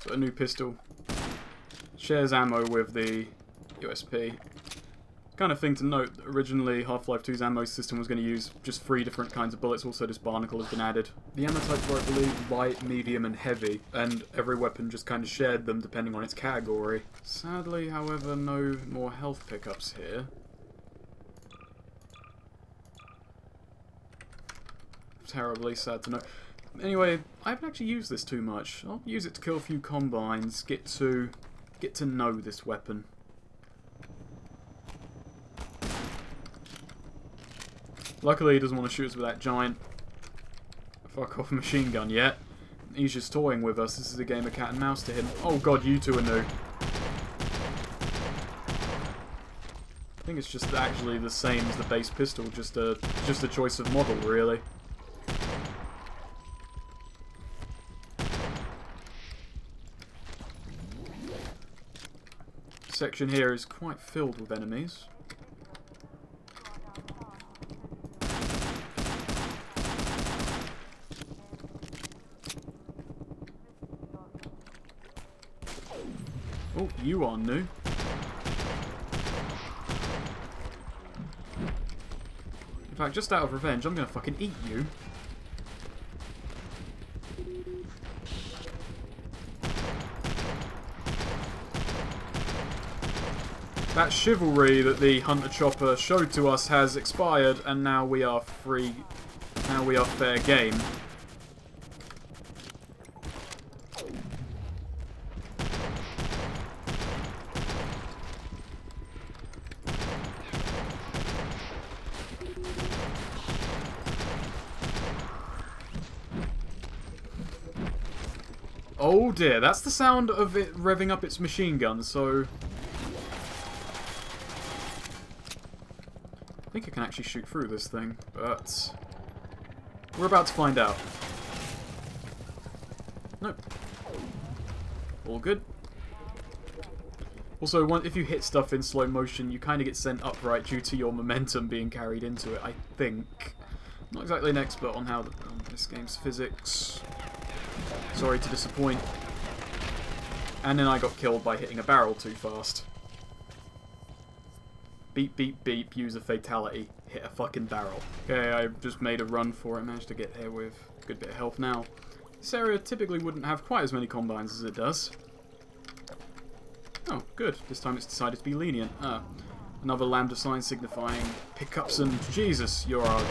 So a new pistol shares ammo with the USP. Kind of thing to note, originally Half-Life 2's ammo system was going to use just 3 different kinds of bullets, also this barnacle has been added. The ammo types were, I believe, light, medium and heavy, and every weapon just kind of shared them depending on its category. Sadly, however, no more health pickups here. Terribly sad to know. Anyway, I haven't actually used this too much. I'll use it to kill a few combines, get to know this weapon. Luckily he doesn't want to shoot us with that giant fuck off machine gun yet. He's just toying with us. This is a game of cat and mouse to him. Oh god, you two are new. I think it's just actually the same as the base pistol, just a choice of model really. This section here is quite filled with enemies. Oh, you are new. In fact, just out of revenge, I'm gonna fucking eat you. That chivalry that the Hunter Chopper showed to us has expired, and now we are free. Now we are fair game. Oh dear, that's the sound of it revving up its machine gun, so... I think I can actually shoot through this thing, but... we're about to find out. Nope. All good. Also, if you hit stuff in slow motion, you kind of get sent upright due to your momentum being carried into it, I think. I'm not exactly an expert on how this game's physics. Sorry to disappoint. And then I got killed by hitting a barrel too fast. Beep, beep, beep, use a fatality. Hit a fucking barrel. Okay, I just made a run for it. Managed to get here with a good bit of health now. This area typically wouldn't have quite as many combines as it does. Oh, good. This time it's decided to be lenient. Another lambda sign signifying pickups and... Jesus, you're a...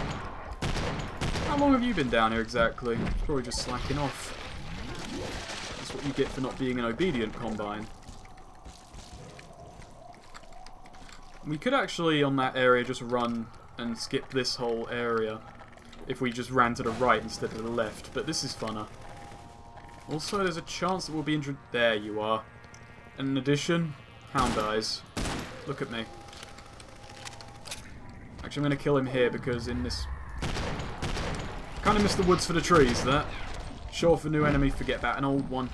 How long have you been down here exactly? Probably just slacking off. That's what you get for not being an obedient combine. We could actually, on that area, just run and skip this whole area if we just ran to the right instead of the left, but this is funner. Also, there's a chance that we'll be injured. There you are. And in addition, Hound Eyes. Look at me. Actually, I'm going to kill him here because in this... Kind of missed the woods for the trees, that. Show off a new enemy, forget about an old one.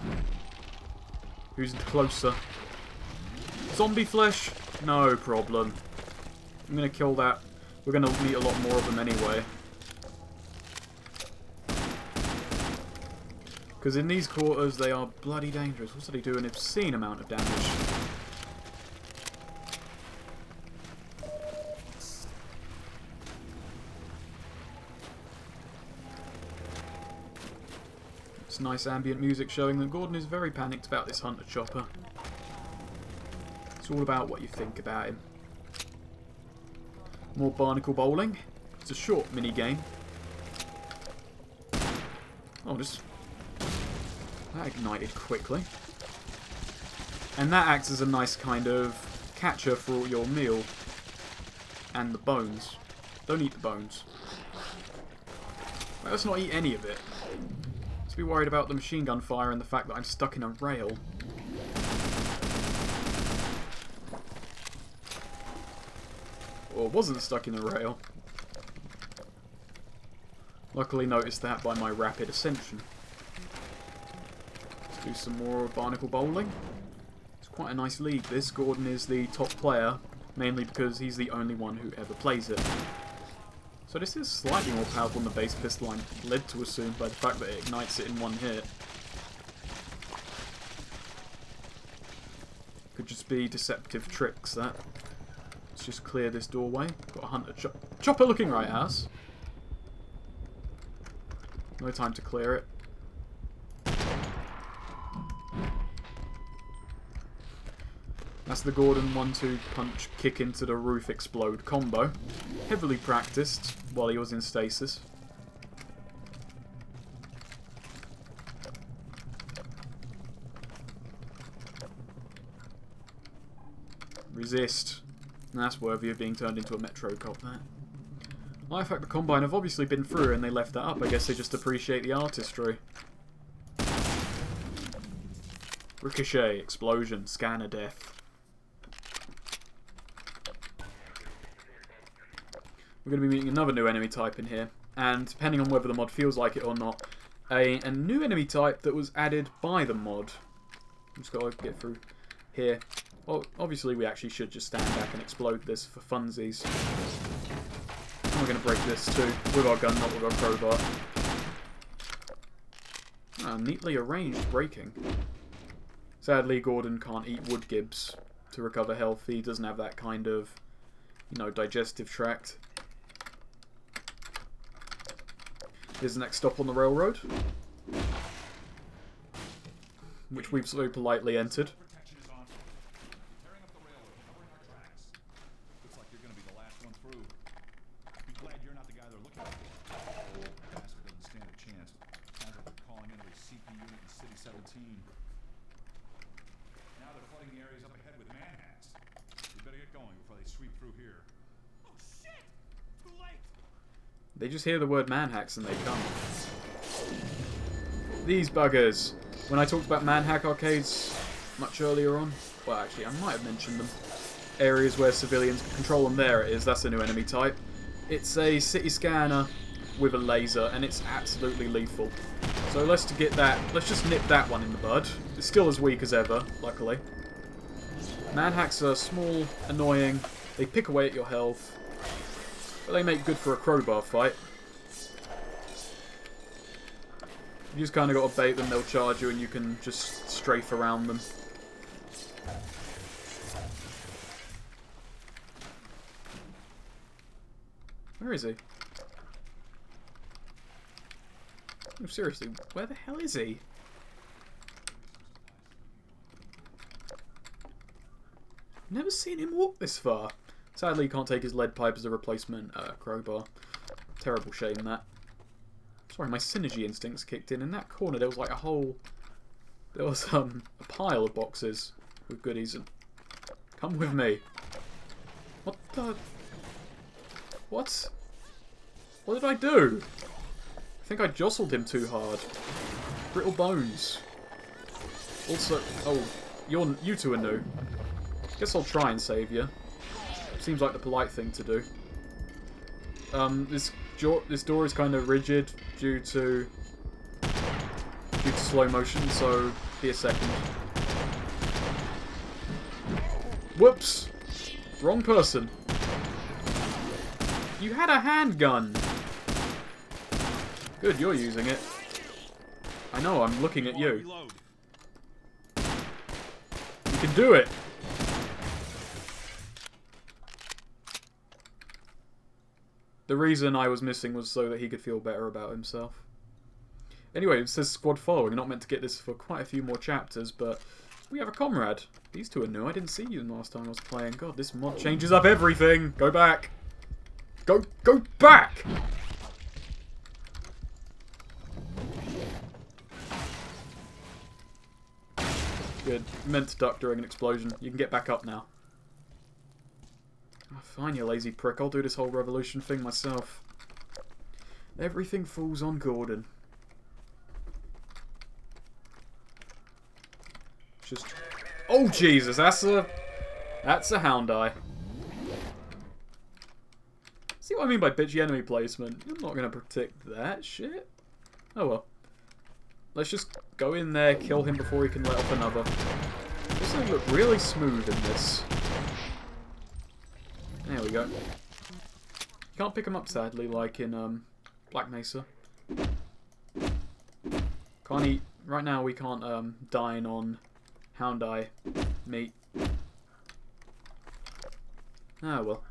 Who's closer? Zombie flesh? No problem. I'm going to kill that. We're going to meet a lot more of them anyway. Because in these quarters, they are bloody dangerous. Also, they do an obscene amount of damage. It's nice ambient music showing that Gordon is very panicked about this Hunter Chopper. It's all about what you think about him. More barnacle bowling. It's a short mini-game. Oh, just... That ignited quickly. And that acts as a nice kind of catcher for all your meal. And the bones. Don't eat the bones. Well, let's not eat any of it. Let's be worried about the machine gun fire and the fact that I'm stuck in a rail. Or wasn't stuck in a rail. Luckily noticed that by my rapid ascension. Let's do some more barnacle bowling. It's quite a nice league this. Gordon is the top player, mainly because he's the only one who ever plays it. So this is slightly more powerful than the base pistol I'm led to assume by the fact that it ignites it in one hit. Could just be deceptive tricks, that. Let's just clear this doorway. Got a hunter chopper looking right at us. No time to clear it. That's the Gordon 1-2 punch kick into the roof explode combo. Heavily practiced while he was in stasis. Resist. And that's worthy of being turned into a Metro cop, that. Life Hack the Combine have obviously been through and they left that up. I guess they just appreciate the artistry. Ricochet, explosion, scanner death. We're going to be meeting another new enemy type in here. And depending on whether the mod feels like it or not, a new enemy type that was added by the mod. I'm just got to get through here. Well, obviously we actually should just stand back and explode this for funsies. And we're going to break this too, with our gun, not with our crowbar. Ah, neatly arranged breaking. Sadly, Gordon can't eat wood gibbs to recover health. He doesn't have that kind of, you know, digestive tract. Here's the next stop on the railroad, which we've so politely entered. They just hear the word manhacks and they come. These buggers. When I talked about manhack arcades much earlier on, well actually I might have mentioned them. Areas where civilians can control them, there it is, that's a new enemy type. It's a city scanner with a laser and it's absolutely lethal. So let's just nip that one in the bud. It's still as weak as ever, luckily. Manhacks are small, annoying, they pick away at your health. But they make good for a crowbar fight. You just kind of got to bait them, they'll charge you and you can just strafe around them. Where is he? Oh, seriously, where the hell is he? Never seen him walk this far. Sadly, he can't take his lead pipe as a replacement crowbar. Terrible shame, that. Sorry, my synergy instincts kicked in. In that corner, there was like a whole... There was a pile of boxes with goodies. And come with me. What the... What? What did I do? I think I jostled him too hard. Brittle bones. Also... Oh, you two are new. Guess I'll try and save you. Seems like the polite thing to do. This door is kind of rigid due to slow motion, so be a second. Whoops! Wrong person. You had a handgun! Good, you're using it. I know, I'm looking at you. You can do it! The reason I was missing was so that he could feel better about himself. Anyway, it says squad following. We're not meant to get this for quite a few more chapters, but we have a comrade. These two are new. I didn't see you last time I was playing. God, this mod changes up everything. Go back. Go back! Good. Meant to duck during an explosion. You can get back up now. Oh, fine, you lazy prick. I'll do this whole revolution thing myself. Everything falls on Gordon. Just... Oh, Jesus! That's a hound eye. See what I mean by bitchy enemy placement? I'm not going to predict that shit. Oh well. Let's just go in there, kill him before he can let off another. This thing look really smooth in this. There we go. You can't pick him up, sadly, like in Black Mesa. Can't eat. Right now we can't dine on hound eye meat. Ah, well.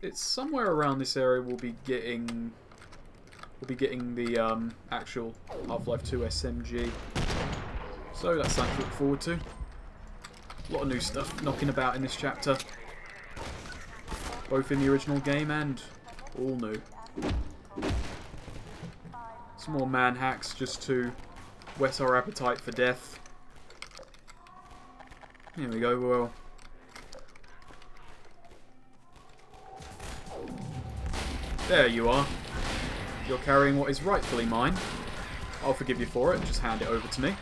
It's somewhere around this area we'll be getting the actual Half-Life 2 SMG. So that's something to look forward to. A lot of new stuff knocking about in this chapter. Both in the original game and all new. Some more man hacks just to whet our appetite for death. Here we go, well. There you are. You're carrying what is rightfully mine. I'll forgive you for it, just hand it over to me.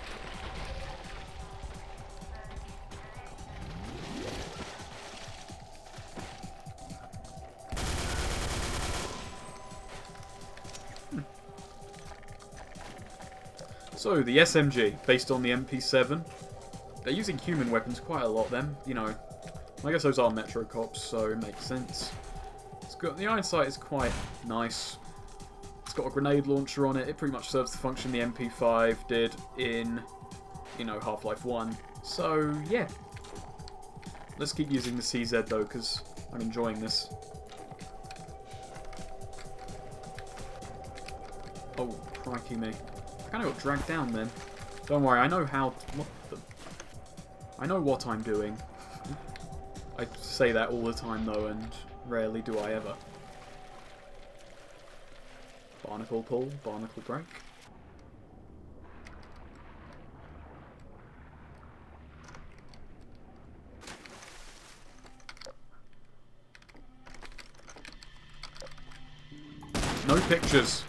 So, the SMG, based on the MP7. They're using human weapons quite a lot then, you know. I guess those are Metro Cops, so it makes sense. It's got, the iron sight is quite nice. It's got a grenade launcher on it. It pretty much serves the function the MP5 did in, you know, Half-Life 1. So, yeah. Let's keep using the CZ though, because I'm enjoying this. Oh, crikey me. I kind of got dragged down then. Don't worry, I know how... I know what I'm doing. I say that all the time though, and rarely do I ever. Barnacle pull, barnacle break. No pictures.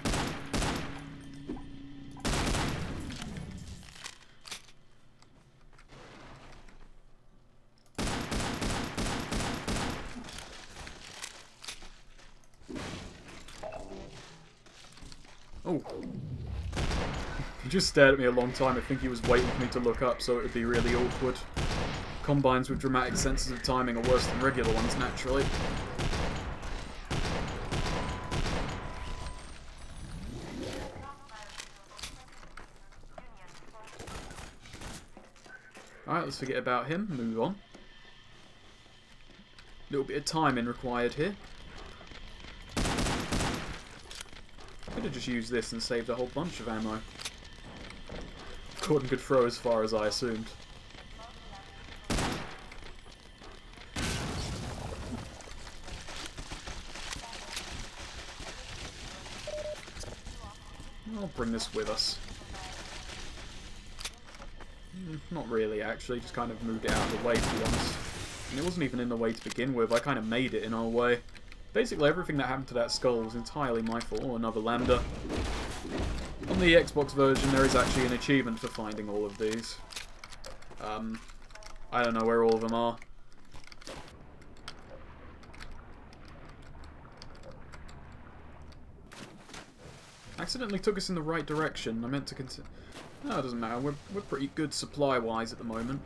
Oh. He just stared at me a long time. I think he was waiting for me to look up, so it would be really awkward. Combines with dramatic senses of timing are worse than regular ones, naturally. Alright, let's forget about him. Move on. A little bit of timing required here. Could have just used this and saved a whole bunch of ammo. Gordon could throw as far as I assumed. I'll bring this with us. Not really, actually. Just kind of moved it out of the way, to be honest. And it wasn't even in the way to begin with. I kind of made it in our way. Basically, everything that happened to that skull was entirely my fault. Oh, another lambda. On the Xbox version, there is actually an achievement for finding all of these. I don't know where all of them are. Accidentally took us in the right direction. I meant to continue. No, it doesn't matter. We're pretty good supply-wise at the moment.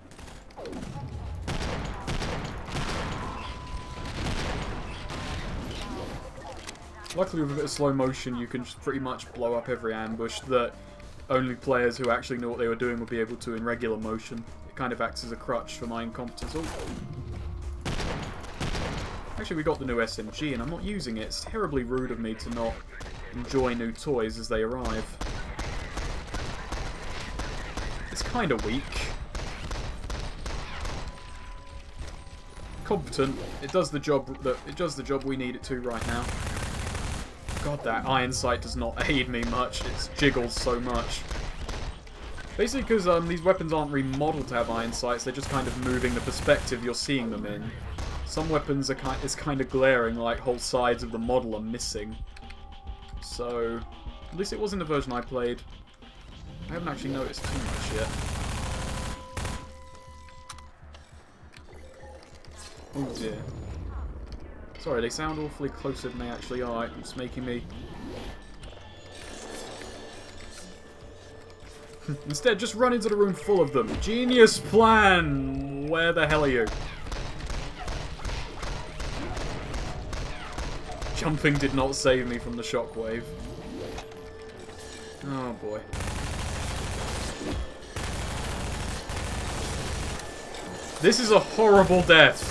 Luckily, with a bit of slow motion, you can just pretty much blow up every ambush that only players who actually knew what they were doing would be able to in regular motion. It kind of acts as a crutch for my incompetence. Oh. Actually, we got the new SMG, and I'm not using it. It's terribly rude of me to not enjoy new toys as they arrive. It's kind of weak. Competent. It does the job we need it to right now. God, that iron sight does not aid me much. It jiggles so much. Basically because these weapons aren't remodeled to have iron sights, they're just kind of moving the perspective you're seeing them in. Some weapons are kind of glaring, like whole sides of the model are missing. So, at least it was in the version I played. I haven't actually noticed too much yet. Oh dear. Sorry, they sound awfully closer than they actually are. It's making me... Instead, just run into the room full of them. Genius plan! Where the hell are you? Jumping did not save me from the shockwave. Oh boy. This is a horrible death.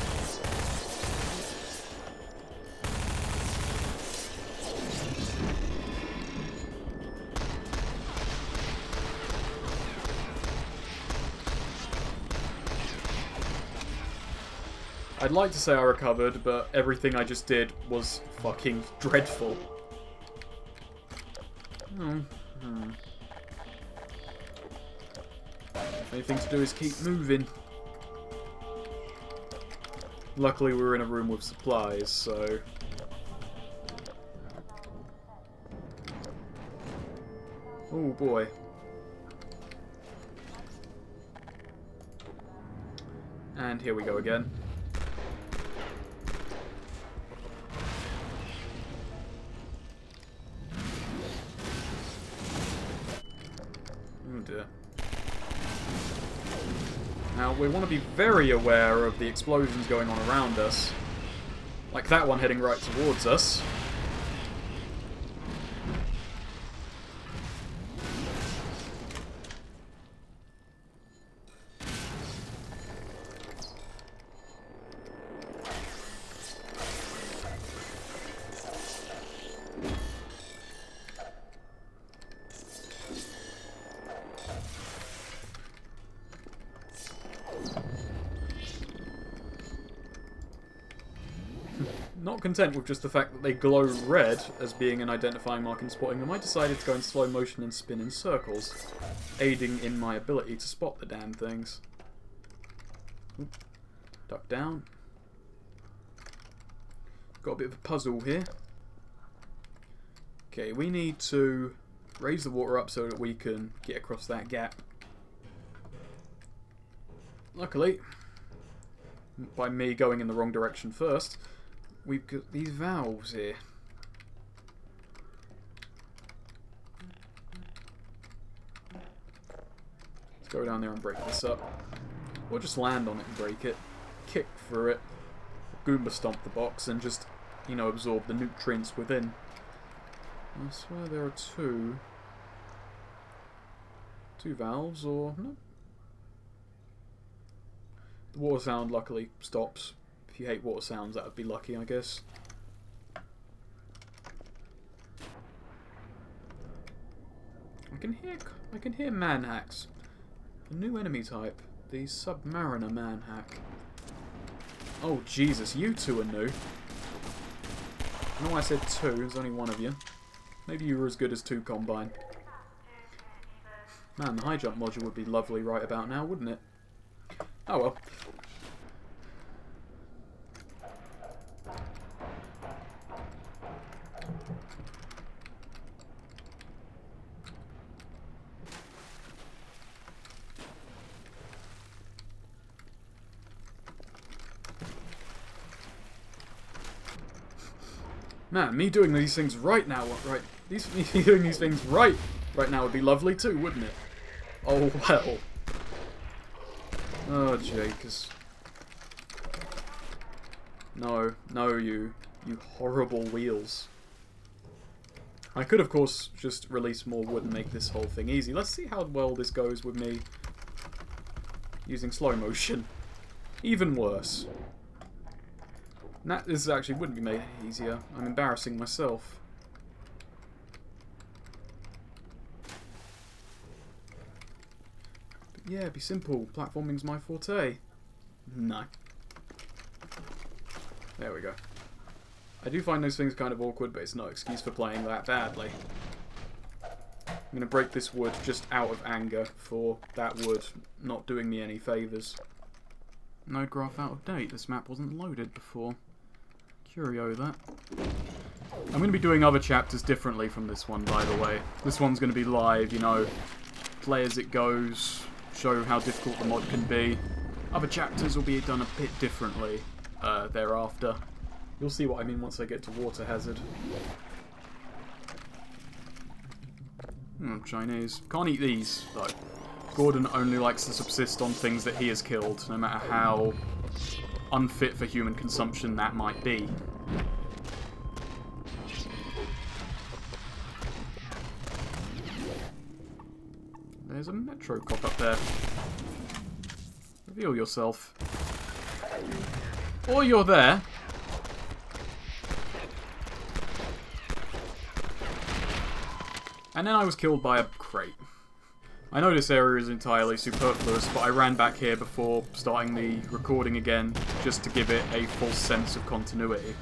I'd like to say I recovered, but everything I just did was fucking dreadful. Only thing to do is keep moving. Luckily we were in a room with supplies, so... Oh boy. And here we go again. Oh dear. Now, we want to be very aware of the explosions going on around us. Like that one heading right towards us. Not content with just the fact that they glow red as being an identifying mark in spotting them, I decided to go in slow motion and spin in circles, aiding in my ability to spot the damn things. Oop. Duck down. Got a bit of a puzzle here. Okay, we need to raise the water up so that we can get across that gap. Luckily, by me going in the wrong direction first, we've got these valves here. Let's go down there and break this up. Or just land on it and break it. Kick through it. Goomba stomp the box and just, you know, absorb the nutrients within. I swear there are two valves, or... no. The water sound luckily stops. If you hate water sounds, that would be lucky, I guess. I can hear manhacks. A new enemy type, the Submariner manhack. Oh Jesus, you two are new. I know I said two, there's only one of you. Maybe you were as good as two combined. Man, the high jump module would be lovely right about now, wouldn't it? Oh well. Man, me doing these things right now, me doing these things right now would be lovely too, wouldn't it? Oh well. Oh, Jakes. No, you horrible wheels. I could, of course, just release more wood and make this whole thing easy. Let's see how well this goes with me using slow motion. Even worse. This actually wouldn't be made easier. I'm embarrassing myself. But yeah, it'd be simple. Platforming's my forte. No. There we go. I do find those things kind of awkward, but it's no excuse for playing that badly. I'm going to break this wood just out of anger for that wood not doing me any favours. Node graph out of date. This map wasn't loaded before. Curio that. I'm going to be doing other chapters differently from this one, by the way. This one's going to be live, you know, play as it goes, show how difficult the mod can be. Other chapters will be done a bit differently thereafter. You'll see what I mean once I get to Water Hazard. Chinese. Can't eat these, though. Gordon only likes to subsist on things that he has killed, no matter how unfit for human consumption that might be. there's a metro cop up there. Reveal yourself. Or you're there. And then I was killed by a crate. I know this area is entirely superfluous, but I ran back here before starting the recording again, just to give it a false sense of continuity.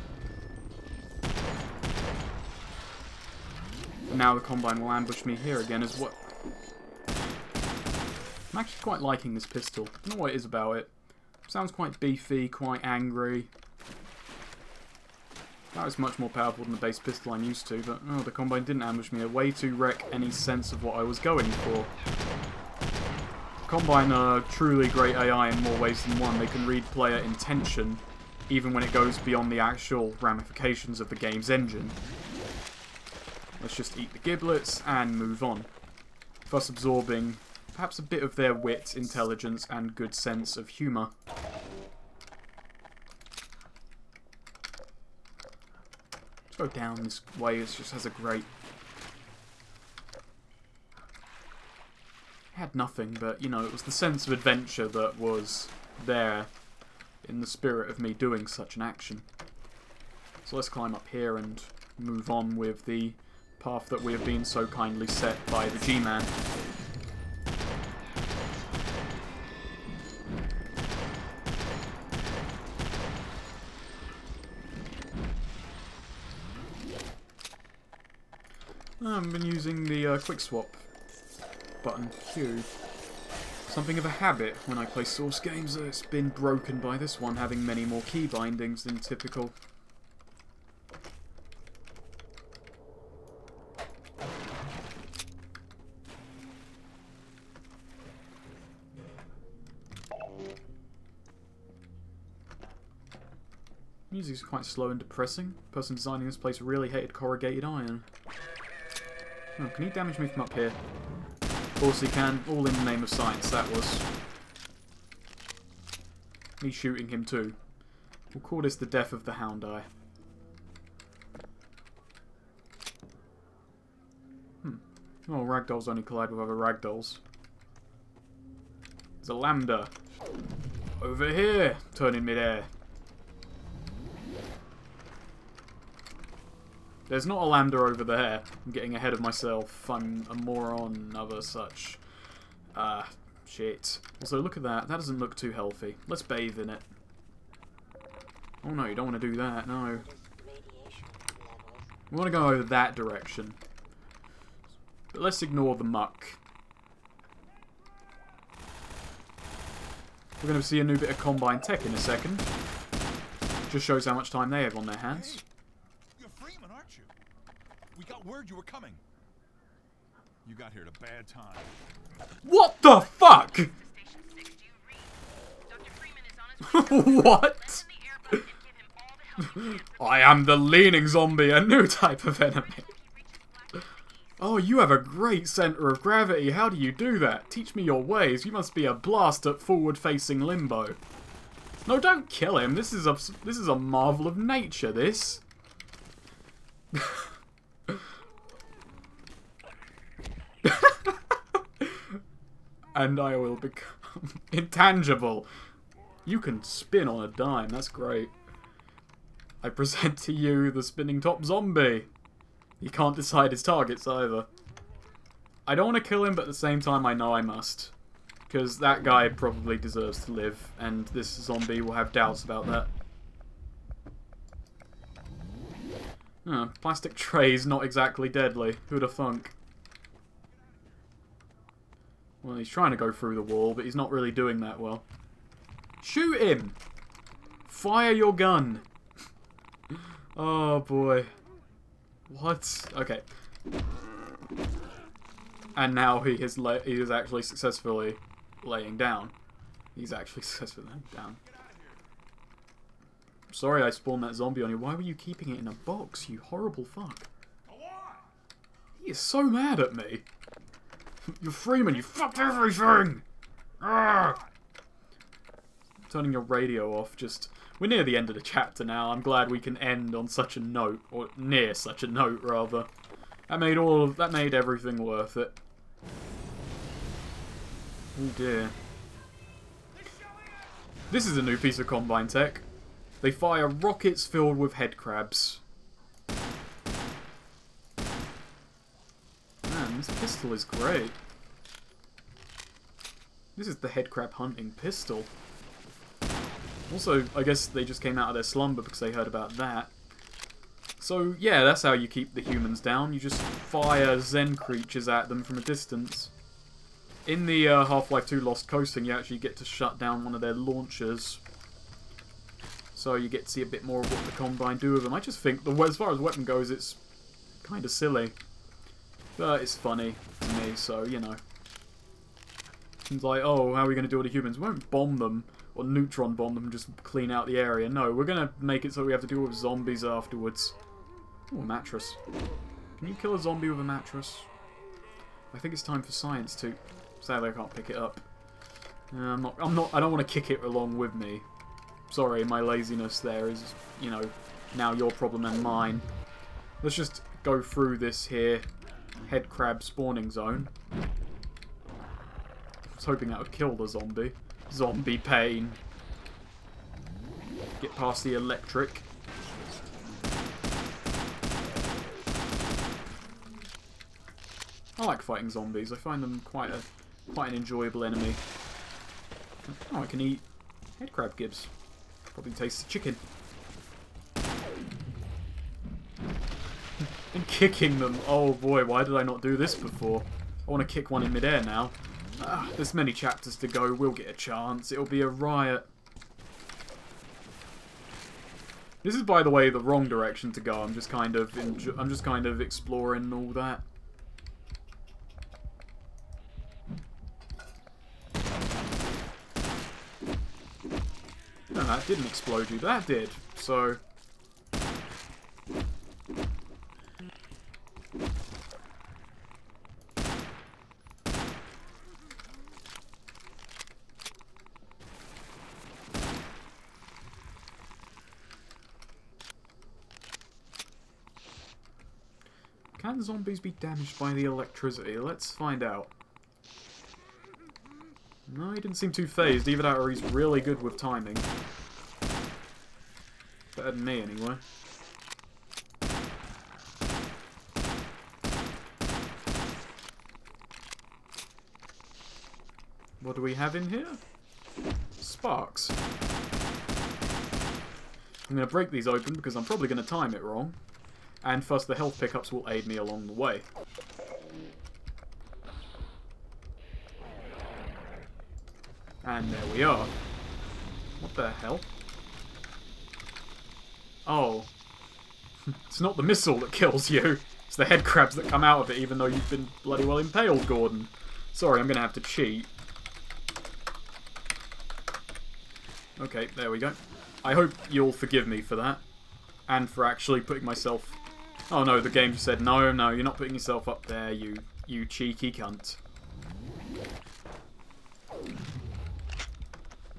And now the Combine will ambush me here again as well. I'm actually quite liking this pistol. I don't know what it is about it. Sounds quite beefy, quite angry. That was much more powerful than the base pistol I'm used to, but oh, the Combine didn't ambush me. A way to wreck any sense of what I was going for. Combine are truly great AI in more ways than one. They can read player intention, even when it goes beyond the actual ramifications of the game's engine. Let's just eat the giblets and move on. Thus absorbing perhaps a bit of their wit, intelligence, and good sense of humour. Go down this way, it just has a grate. It had nothing, but, you know, it was the sense of adventure that was there in the spirit of me doing such an action. So let's climb up here and move on with the path that we have been so kindly set by the G-Man. I've been using the quick swap button Q. Something of a habit when I play Source games. It's been broken by this one having many more key bindings than typical. Music's quite slow and depressing. The person designing this place really hated corrugated iron. Oh, can he damage me from up here? Of course he can. All in the name of science, that was. Me shooting him too. We'll call this the death of the Hound Eye. Oh, ragdolls only collide with other ragdolls. There's a lambda. Over here! Turn in midair. There's not a lambda over there. I'm getting ahead of myself. I'm a moron, other such. Shit. Also, look at that. That doesn't look too healthy. Let's bathe in it. Oh no, you don't want to do that, no. We want to go over that direction. But let's ignore the muck. We're going to see a new bit of Combine tech in a second. Just shows how much time they have on their hands. We got word you were coming. You got here at a bad time. What the fuck? What? I am the leaning zombie, a new type of enemy. Oh, you have a great center of gravity. How do you do that? Teach me your ways. You must be a blast at forward-facing limbo. No, don't kill him. This is a marvel of nature, this. And I will become intangible. You can spin on a dime, that's great. I present to you the spinning top zombie. He can't decide his targets either. I don't want to kill him, but at the same time I know I must. Because that guy probably deserves to live, and this zombie will have doubts about that. Plastic tray's not exactly deadly. Who'da thunk? Well, he's trying to go through the wall, but he's not really doing that well. Shoot him! Fire your gun! Oh, boy. What? Okay. And now he is actually successfully laying down. He's actually successfully laying down. Sorry I spawned that zombie on you. Why were you keeping it in a box, you horrible fuck? He is so mad at me. You're Freeman, you fucked everything! Arrgh! Turning your radio off, we're near the end of the chapter now. I'm glad we can end on such a note, or near such a note, rather. That made everything worth it. Oh dear. This is a new piece of Combine tech. They fire rockets filled with head crabs. Man, this pistol is great. This is the head crab hunting pistol. Also, I guess they just came out of their slumber because they heard about that. So, yeah, that's how you keep the humans down. You just fire Zen creatures at them from a distance. In the Half-Life 2 Lost Coasting, you actually get to shut down one of their launchers. So you get to see a bit more of what the Combine do with them. I just think, as far as weapon goes, it's kind of silly. But it's funny to me, so, you know. It's like, oh, how are we going to deal with the humans? We won't bomb them, or neutron bomb them and just clean out the area. No, we're going to make it so we have to deal with zombies afterwards. Oh, a mattress. Can you kill a zombie with a mattress? I think it's time for science too. Sadly, I can't pick it up. I don't want to kick it along with me. Sorry, my laziness there is, you know, now your problem and mine. Let's just go through this here head crab spawning zone. I was hoping that would kill the zombie. Zombie pain. Get past the electric. I like fighting zombies. I find them quite an enjoyable enemy. Oh, I can eat head crab gibs. Probably tastes chicken. And kicking them. Oh boy, why did I not do this before? I want to kick one in midair now. There's many chapters to go. We'll get a chance. It'll be a riot. This is, by the way, the wrong direction to go. I'm just kind of exploring all that. No, that didn't explode you. That did. So. Can zombies be damaged by the electricity? Let's find out. No, he didn't seem too phased. Either that or he's really good with timing. Better than me, anyway. What do we have in here? Sparks. I'm going to break these open because I'm probably going to time it wrong. And first, the health pickups will aid me along the way. And there we are. What the hell? Oh. It's not the missile that kills you. It's the head crabs that come out of it, even though you've been bloody well impaled, Gordon. Sorry, I'm going to have to cheat. Okay, there we go. I hope you'll forgive me for that. And for actually putting myself... Oh no, the game just said, no, no, you're not putting yourself up there, you cheeky cunt.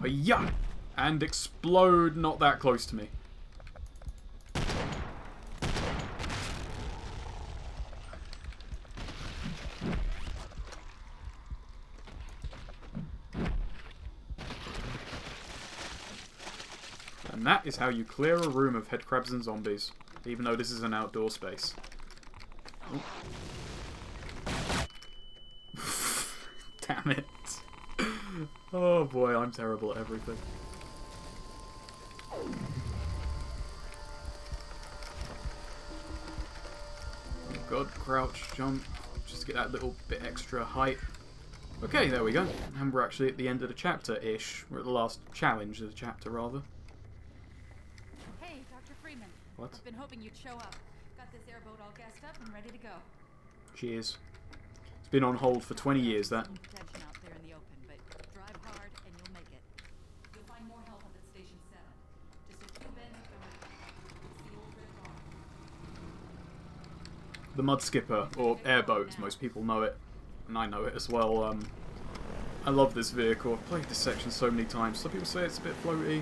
Yeah, and explode not that close to me. And that is how you clear a room of head crabs and zombies, even though this is an outdoor space. Oh. Damn it. Oh boy, I'm terrible at everything. Oh god, crouch, jump, just to get that little bit extra height. Okay, there we go. And we're actually at the end of the chapter-ish. We're at the last challenge of the chapter, rather. Hey, Dr. Freeman. What? I've been hoping you'd show up. Got this airboat all gassed up and ready to go. Cheers. It's been on hold for 20 years, that. Some tension out there in the open, but drive hard and you'll make it. You'll find more help up at Station 7. Just a few bends up the road. It's the old red barn. The Mud Skipper, or airboat as most people know it, and I know it as well. I love this vehicle. I've played this section so many times. Some people say it's a bit floaty.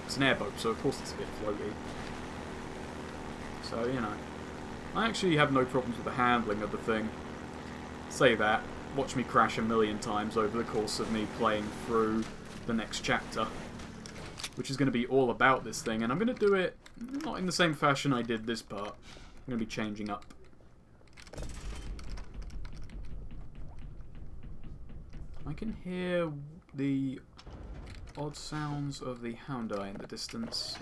It's an airboat, so of course it's a bit floaty. So, you know. I actually have no problems with the handling of the thing. Say that. watch me crash a million times over the course of me playing through the next chapter, which is going to be all about this thing, and I'm going to do it not in the same fashion I did this part. I'm going to be changing up. I can hear the odd sounds of the hound eye in the distance.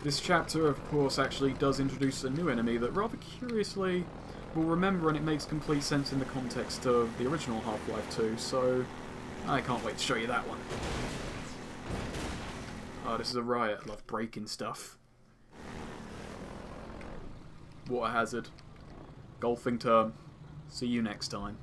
This chapter, of course, actually does introduce a new enemy that, rather curiously, we'll remember, and it makes complete sense in the context of the original Half-Life 2, so I can't wait to show you that one. Oh, this is a riot. I love breaking stuff. Water hazard. Golfing term. See you next time.